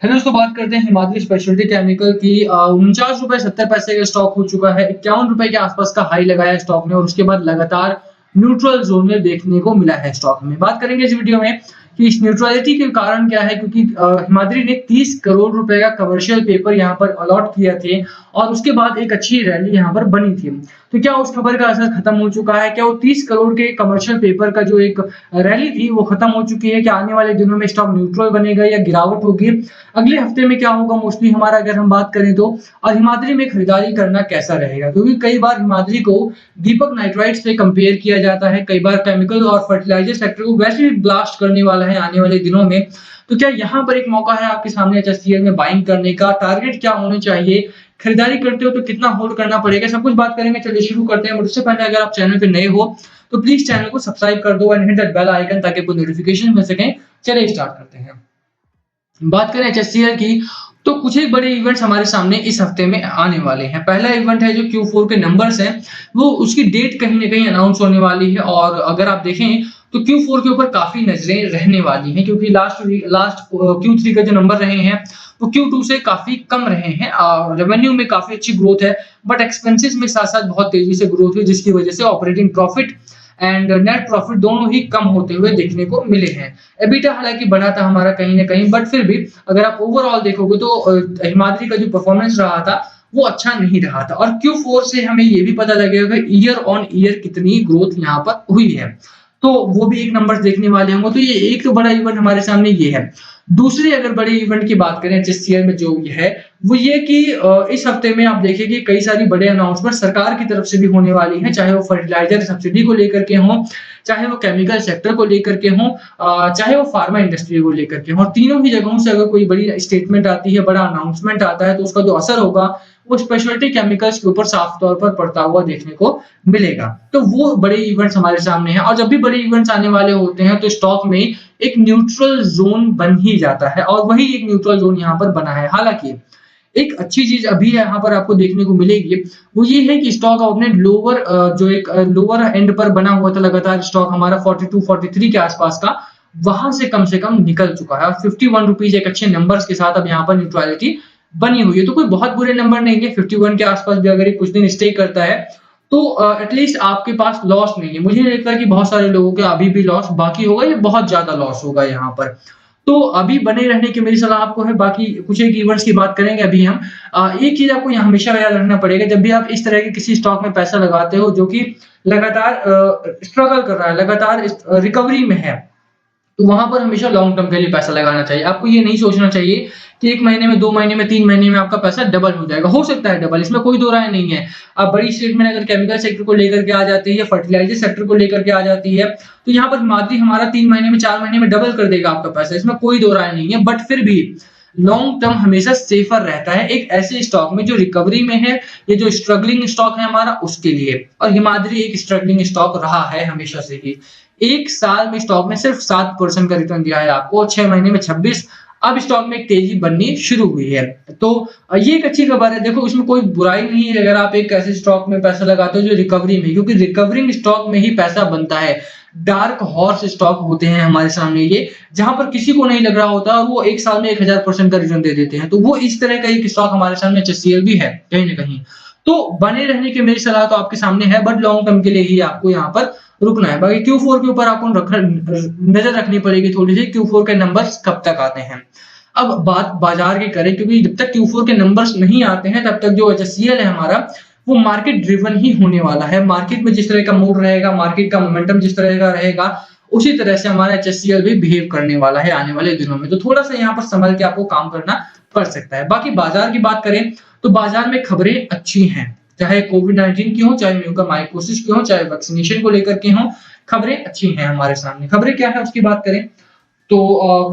है दोस्तों, बात करते हैं हिमाद्री स्पेशलिटी केमिकल की। 49 रुपए 70 पैसे का स्टॉक हो चुका है। 51 रुपए के आसपास का हाई लगाया है स्टॉक ने और उसके बाद लगातार न्यूट्रल जोन में देखने को मिला है स्टॉक में। बात करेंगे इस वीडियो में कि इस न्यूट्रलिटी के कारण क्या है, क्योंकि हिमाद्री ने 30 करोड़ रुपए का कमर्शियल पेपर यहाँ पर अलॉट किया थे और उसके बाद एक अच्छी रैली यहाँ पर बनी थी। तो क्या उस खबर का असर खत्म हो चुका है? क्या वो 30 करोड़ के कमर्शियल पेपर का जो एक रैली थी वो खत्म हो चुकी है? क्या आने वाले दिनों में स्टॉक न्यूट्रल बनेगा या गिरावट होगी? अगले हफ्ते में क्या होगा मोस्टली हमारा, अगर हम बात करें तो? और हिमाद्री में खरीदारी करना कैसा रहेगा? क्योंकि कई बार हिमाद्री को दीपक नाइट्राइट से कंपेयर किया जाता है, कई बार केमिकल और फर्टिलाइजर सेक्टर को वैसे भी ब्लास्ट करने वाला है आने वाले दिनों में। तो क्या यहाँ पर एक मौका है आपके सामने एचएससीएल में बाइंग करने का? टारगेट क्या होने चाहिए? खरीदारी करते हो तो कितना होल्ड करना पड़ेगा? सब कुछ बात करेंगे। चलिए शुरू करते हैं। उससे पहले अगर आप चैनल पे नए हो तो प्लीज चैनल को सब्सक्राइब कर दो and hit that bell icon ताकि आपको नोटिफिकेशन मिल सके। चलिए स्टार्ट करते हैं। बात करें एचएससीएल की तो कुछ एक बड़े इवेंट्स हमारे सामने इस हफ्ते में आने वाले हैं। पहला इवेंट है जो Q4 के नंबर्स हैं, वो उसकी डेट कहीं ना कहीं अनाउंस होने वाली है। और अगर आप देखें तो Q4 के ऊपर काफी नजरें रहने वाली हैं, क्योंकि लास्ट Q3 का जो नंबर रहे हैं वो Q2 से काफी कम रहे हैं। रेवेन्यू में काफी अच्छी ग्रोथ है, बट एक्सपेंसेस में साथ साथ बहुत तेजी से ग्रोथ हुई, जिसकी वजह से operating profit and net profit दोनों ही कम होते हुए देखने को मिले हैं। एबिटा हालांकि बढ़ा था हमारा कहीं ना कहीं, बट फिर भी अगर आप ओवरऑल देखोगे तो हिमाद्री का जो परफॉर्मेंस रहा था वो अच्छा नहीं रहा था। और Q4 से हमें ये भी पता लगेगा कि ईयर ऑन ईयर कितनी ग्रोथ यहाँ पर हुई है, तो वो भी एक नंबर देखने वाले होंगे। तो ये एक तो बड़ा इवेंट हमारे सामने ये है। दूसरे अगर बड़े इवेंट की बात करें एचएससीएल में जो ये है वो ये कि इस हफ्ते में आप देखिए कि कई सारी बड़े अनाउंसमेंट सरकार की तरफ से भी होने वाली है, चाहे वो फर्टिलाइजर सब्सिडी को लेकर के हों, चाहे वो केमिकल सेक्टर को लेकर के हों, चाहे वो फार्मा इंडस्ट्री को लेकर के हों। तीनों ही जगहों से अगर कोई बड़ी स्टेटमेंट आती है, बड़ा अनाउंसमेंट आता है, तो उसका जो असर होगा वो स्पेशलिटी केमिकल्स के ऊपर साफ तौर पर पड़ता हुआ देखने को मिलेगा। तो वो बड़े इवेंट्स हमारे सामने हैं और जब भी बड़े इवेंट्स आने वाले होते हैं तो स्टॉक में एक न्यूट्रल जोन बन ही जाता है और वही एक न्यूट्रल जोन यहाँ पर बना है। हालांकि एक अच्छी चीज अभी यहाँ पर आपको देखने को मिलेगी, वो ये है कि स्टॉक अपने लोअर जो एक लोअर एंड पर बना हुआ था लगातार स्टॉक हमारा 42-43 के आसपास का, वहां से कम निकल चुका है और 51 रुपीज एक अच्छे नंबर्स के साथ अब यहाँ पर न्यूट्रलिटी बनी हुई है। तो कोई बहुत बुरे नंबर नहीं है। 51 के आसपास भी अगर कुछ दिन स्टे करता है तो एटलीस्ट आपके पास लॉस नहीं है। मुझे नहीं लगता कि बहुत सारे लोगों के अभी भी लॉस बाकी होगा या बहुत ज्यादा लॉस होगा यहाँ पर। तो अभी बने रहने की मेरी सलाह आपको है। बाकी कुछ एक इवेंट्स की बात करेंगे अभी हम। एक चीज आपको यहाँ हमेशा याद रखना पड़ेगा, जब भी आप इस तरह के किसी स्टॉक में पैसा लगाते हो जो कि लगातार स्ट्रगल कर रहा है, लगातार रिकवरी में है, तो वहां पर हमेशा लॉन्ग टर्म के लिए पैसा लगाना चाहिए। आपको ये नहीं सोचना चाहिए कि 1 महीने में, 2 महीने में, 3 महीने में आपका पैसा डबल हो जाएगा। हो सकता है डबल, इसमें कोई दो राय नहीं है। अब बड़ी स्टेटमेंट अगर केमिकल सेक्टर को लेकर के आ जाती है, फर्टिलाइजर सेक्टर को लेकर के आ जाती है, तो यहाँ पर हिमाद्री हमारा 3 महीने में, 4 महीने में डबल कर देगा आपका पैसा, इसमें कोई दो राय नहीं है। बट फिर भी लॉन्ग टर्म हमेशा सेफर रहता है एक ऐसे स्टॉक में जो रिकवरी में है, ये जो स्ट्रगलिंग स्टॉक है हमारा उसके लिए। और हिमाद्री एक स्ट्रगलिंग स्टॉक रहा है हमेशा से ही। एक साल में स्टॉक में सिर्फ 7% का रिटर्न दिया है आपको, 6 महीने में 26। अब स्टॉक में एक तेजी बननी शुरू हुई है, तो ये एक अच्छी खबर है। देखो इसमें कोई बुराई नहीं है अगर आप एक ऐसे स्टॉक में पैसा लगाते हो जो रिकवरी में, क्योंकि रिकवरिंग स्टॉक में ही पैसा बनता है। डार्क हॉर्स स्टॉक होते हैं हमारे सामने ये, जहां पर किसी को नहीं लग रहा होता और वो एक साल में 1000% का रिटर्न दे देते हैं। तो वो इस तरह का एक स्टॉक हमारे सामने एचएससीएल भी है कहीं ना कहीं। तो बने रहने की मेरी सलाह तो आपके सामने है, बट लॉन्ग टर्म के लिए ही आपको यहाँ पर रुकना है। बाकी Q4 के ऊपर आपको नजर रखनी पड़ेगी थोड़ी सी, Q4 के नंबर्स कब तक आते हैं। अब बात बाजार की करें, क्योंकि जब तक Q4 के नंबर्स नहीं आते हैं तब तक जो एचएससीएल है हमारा वो मार्केट ड्रिवन ही होने वाला है। मार्केट में जिस तरह का मूड रहेगा, मार्केट का मोमेंटम जिस तरह का रहेगा, उसी तरह से हमारा एचएससीएल भी बिहेव करने वाला है आने वाले दिनों में। तो थोड़ा सा यहाँ पर संभल के आपको काम करना पड़ सकता है। बाकी बाजार की बात करें तो बाजार में खबरें अच्छी हैं, चाहे कोविड-19 की हो, चाहे म्यूकोरमाइकोसिस की हो, चाहे वैक्सीनेशन को लेकर के हो, खबरें अच्छी हैं हमारे सामने। खबरें क्या है उसकी बात करें तो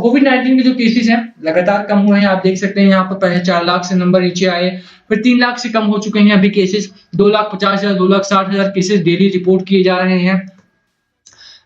कोविड-19 के जो केसेस हैं लगातार कम हुए हैं। आप देख सकते हैं यहाँ पर पहले 4 लाख से नंबर नीचे आए, फिर 3 लाख से कम हो चुके हैं अभी केसेस। 2,50,000 2,60,000 केसेस डेली रिपोर्ट किए जा रहे हैं।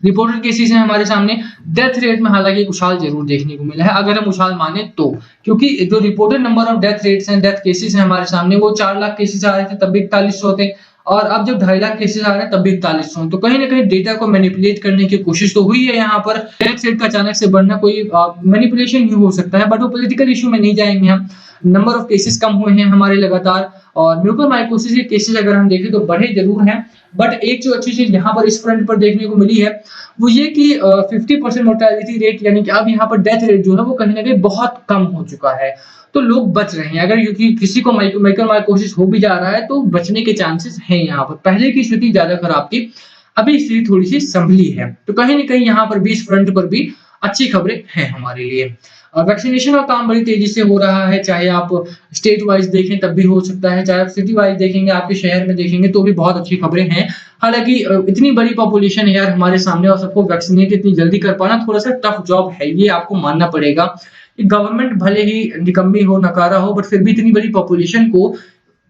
रिपोर्टेड केसेस हैं हमारे सामने। डेथ रेट में हालांकि उछाल जरूर देखने को मिला है, अगर हम उछाल माने तो, क्योंकि जो reported number of death rates हैं, डेथ केसेस हैं हमारे सामने, वो 4 लाख केसेस आ रहे थे तब भी 4100 थे, और अब जब 2.5 लाख केसेस आ रहे हैं तब भी 4100। तो कहीं ना कहीं डेटा को मैनिपुलेट करने की कोशिश तो हुई है यहाँ पर। टैक्स रेट का अचानक से बढ़ना कोई मैनिपुलेशन ही हो सकता है, बट वो पॉलिटिकल इशू में नहीं जाएंगे हम। नंबर ऑफ केसेस कम हुए हैं हमारे लगातार, और म्यूकोरमाइकोसिस के केसेस अगर हम देखें तो बढ़े जरूर हैं, बट एक जो अच्छी चीज यहाँ पर इस फ्रंट पर देखने को मिली है वो ये कि 50% मोर्टेलिटी रेट, यानी कि अब यहाँ पर डेथ रेट जो है वो कहीं ना कहीं बहुत कम हो चुका है। तो लोग बच रहे हैं। अगर क्योंकि किसी को म्यूकोरमाइकोसिस हो भी जा रहा है तो बचने के चांसेस हैं यहाँ पर। पहले की स्थिति ज्यादा खराब थी, अभी स्थिति थोड़ी सी संभली है। तो कहीं ना कहीं यहाँ पर भी इस फ्रंट पर भी अच्छी खबरें हैं हमारे लिए। वैक्सीनेशन का काम बड़ी तेजी से हो रहा है, चाहे आप स्टेट वाइज देखें तब भी हो सकता है, चाहे आप सिटी वाइज देखेंगे, आपके शहर में देखेंगे तो भी बहुत अच्छी खबरें हैं। हालांकि इतनी बड़ी पॉपुलेशन है यार हमारे सामने, और सबको वैक्सीनेट इतनी जल्दी कर पाना थोड़ा सा टफ जॉब है, ये आपको मानना पड़ेगा। गवर्नमेंट भले ही निकम्मी हो, नकारा हो, बट फिर भी इतनी बड़ी पॉपुलेशन को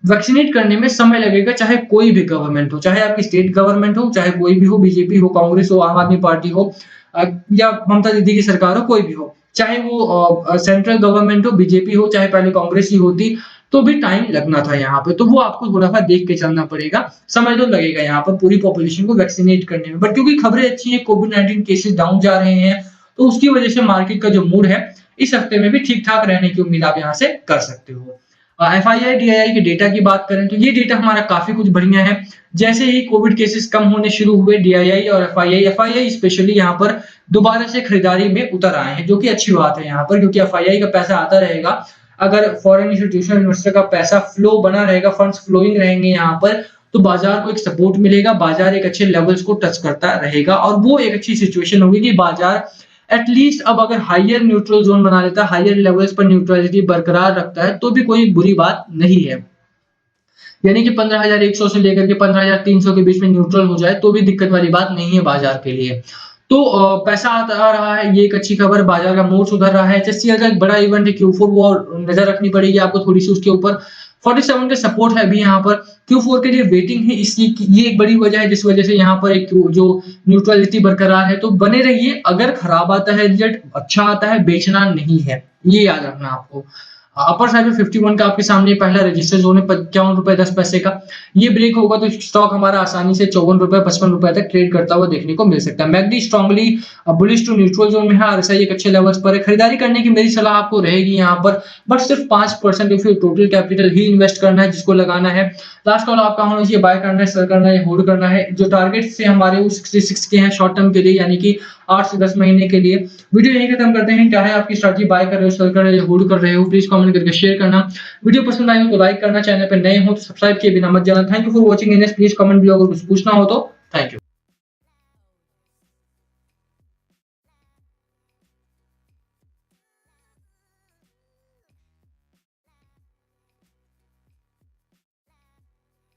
वैक्सीनेट करने में समय लगेगा, चाहे कोई भी गवर्नमेंट हो, चाहे आपकी स्टेट गवर्नमेंट हो, चाहे कोई भी हो, बीजेपी हो, कांग्रेस हो, आम आदमी पार्टी हो, या ममता दीदी की सरकार हो, कोई भी हो, चाहे वो सेंट्रल गवर्नमेंट हो, बीजेपी हो, चाहे पहले कांग्रेस ही होती, तो भी टाइम लगना था यहाँ पे। तो वो आपको थोड़ा सा देख के चलना पड़ेगा, समय तो लगेगा यहाँ पर पूरी पॉपुलेशन को वैक्सीनेट करने में। बट क्योंकि खबरें अच्छी हैं, कोविड-19 केसेस डाउन जा रहे हैं, तो उसकी वजह से मार्केट का जो मूड है इस हफ्ते में भी ठीक ठाक रहने की उम्मीद आप यहाँ से कर सकते हो। एफआईआई डीआईआई के डेटा की बात करें तो ये डेटा हमारा काफी कुछ बढ़िया है। जैसे ही कोविड केसेस कम होने शुरू हुए, डीआईआई और एफआईआई स्पेशली यहाँ पर दोबारा से खरीदारी में उतर आए हैं, जो कि अच्छी बात है यहाँ पर, क्योंकि एफआईआई का पैसा आता रहेगा। अगर फॉरेन इंस्टीट्यूशनल इन्वेस्टर का पैसा फ्लो बना रहेगा, फंड्स फ्लोइंग रहेंगे यहाँ पर, तो बाजार को एक सपोर्ट मिलेगा, बाजार एक अच्छे लेवल्स को टच करता रहेगा, और वो एक अच्छी सिचुएशन होगी कि बाजार एटलीस्ट अब अगर हायर न्यूट्रल जोन बना लेता है, हायर लेवल्स पर न्यूट्रलिटी बरकरार रखता है, तो भी कोई बुरी बात नहीं है। यानी कि 15,100 से लेकर के 15,300 के बीच में न्यूट्रल हो जाए तो भी दिक्कत वाली बात नहीं है बाजार के लिए। तो पैसा आ रहा है, ये एक अच्छी खबर, बाजार का मूड सुधर रहा है। एचएससीएल का एक बड़ा इवेंट है Q4, वो नजर रखनी पड़ेगी आपको थोड़ी सी उसके ऊपर। 47 का सपोर्ट है अभी यहाँ पर, Q4 के लिए वेटिंग है, इसकी ये एक बड़ी वजह है जिस वजह से यहाँ पर एक जो न्यूट्रलिटी बरकरार है। तो बने रहिए, अगर खराब आता है रिजल्ट, अच्छा आता है, बेचना नहीं है, ये याद रखना आपको। अपर साइड में 51 का आपके सामने पहला रजिस्टर जोन है, 51 रुपए 10 पैसे का। ये ब्रेक होगा तो स्टॉक हमारा आसानी से 54 रुपए 55 रुपए तक ट्रेड करता हुआ देखने को मिल सकता है। MACD strongly bullish to neutral zone में है, आरएसआई एक अच्छे लेवल्स पर है। खरीदारी करने की मेरी सलाह आपको रहेगी यहाँ पर, बट सिर्फ 5% of total capital he invest करना है जिसको लगाना है। लास्ट कॉल आपका होना चाहिए, बाय करना है, सेल करना है, होल्ड करना है। जो टारगेट से हमारे वो 66 के हैं शॉर्ट टर्म के लिए, यानी कि 8 से 10 महीने के लिए। वीडियो यही खत्म करते हैं। क्या है आपकी स्ट्रैटेजी, बाय कर रहे हो, सेल कर रहे हो, होल्ड कर रहे हो, प्लीज कमेंट करके शेयर करना। वीडियो पसंद आई हो तो लाइक करना, चैनल पर नए हो तो सब्सक्राइब किए बिना मत जाना। Thank you for watching. Please comment below अगर कुछ पूछना हो तो। Thank you.